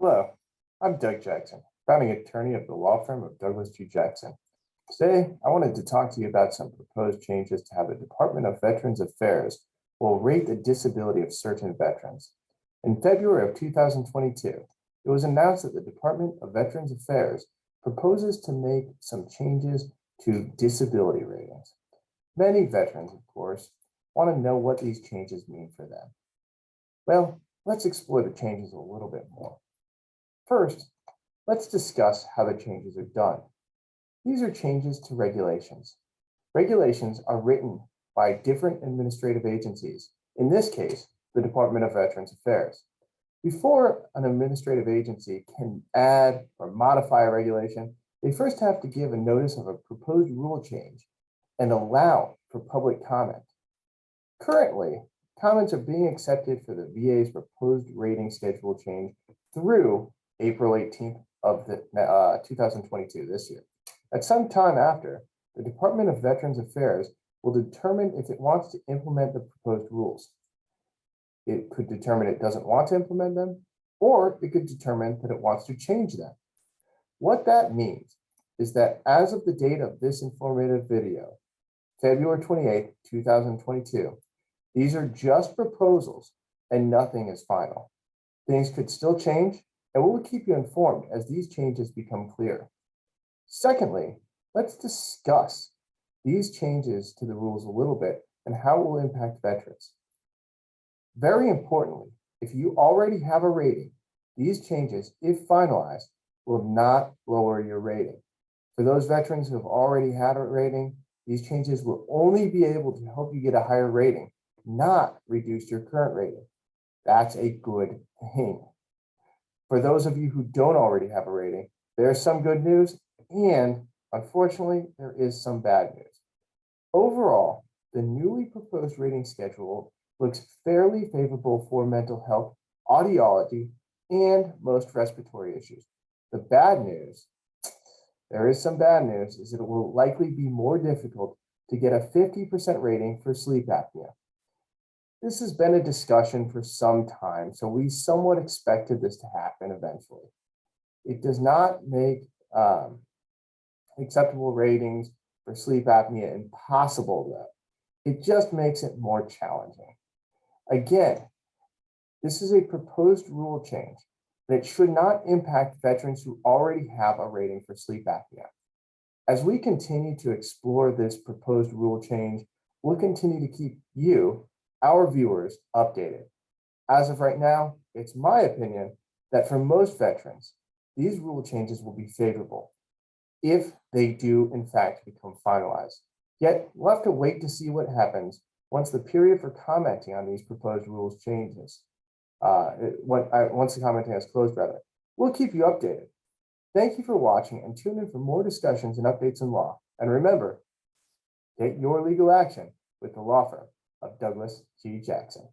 Hello, I'm Doug Jackson, founding attorney of the law firm of Douglas G. Jackson. Today, I wanted to talk to you about some proposed changes to how the Department of Veterans Affairs will rate the disability of certain veterans. In February of 2022, it was announced that the Department of Veterans Affairs proposes to make some changes to disability ratings. Many veterans, of course, want to know what these changes mean for them. Well, let's explore the changes a little bit more. First, let's discuss how the changes are done. These are changes to regulations. Regulations are written by different administrative agencies, in this case, the Department of Veterans Affairs. Before an administrative agency can add or modify a regulation, they first have to give a notice of a proposed rule change and allow for public comment. Currently, comments are being accepted for the VA's proposed rating schedule change through April 18th of 2022, this year. At some time after, the Department of Veterans Affairs will determine if it wants to implement the proposed rules. It could determine it doesn't want to implement them, or it could determine that it wants to change them. What that means is that as of the date of this informative video, February 28th, 2022, these are just proposals and nothing is final. Things could still change, and we'll keep you informed as these changes become clear. Secondly, let's discuss these changes to the rules a little bit and how it will impact veterans. Very importantly, if you already have a rating, these changes, if finalized, will not lower your rating. For those veterans who have already had a rating, these changes will only be able to help you get a higher rating, not reduce your current rating. That's a good thing. For those of you who don't already have a rating, there's some good news, and unfortunately, there is some bad news. Overall, the newly proposed rating schedule looks fairly favorable for mental health, audiology, and most respiratory issues. The bad news, there is some bad news, is that it will likely be more difficult to get a 50% rating for sleep apnea. This has been a discussion for some time, so we somewhat expected this to happen eventually. It does not make acceptable ratings for sleep apnea impossible, though. It just makes it more challenging. Again, this is a proposed rule change that should not impact veterans who already have a rating for sleep apnea. As we continue to explore this proposed rule change, we'll continue to keep you, our viewers, updated. As of right now, it's my opinion that for most veterans, these rule changes will be favorable if they do in fact become finalized. Yet we'll have to wait to see what happens once the period for commenting on these proposed rules changes. Once the commenting has closed, rather. We'll keep you updated. Thank you for watching, and tune in for more discussions and updates in law. And remember, take your legal action with the law firm of Douglas G. Jackson.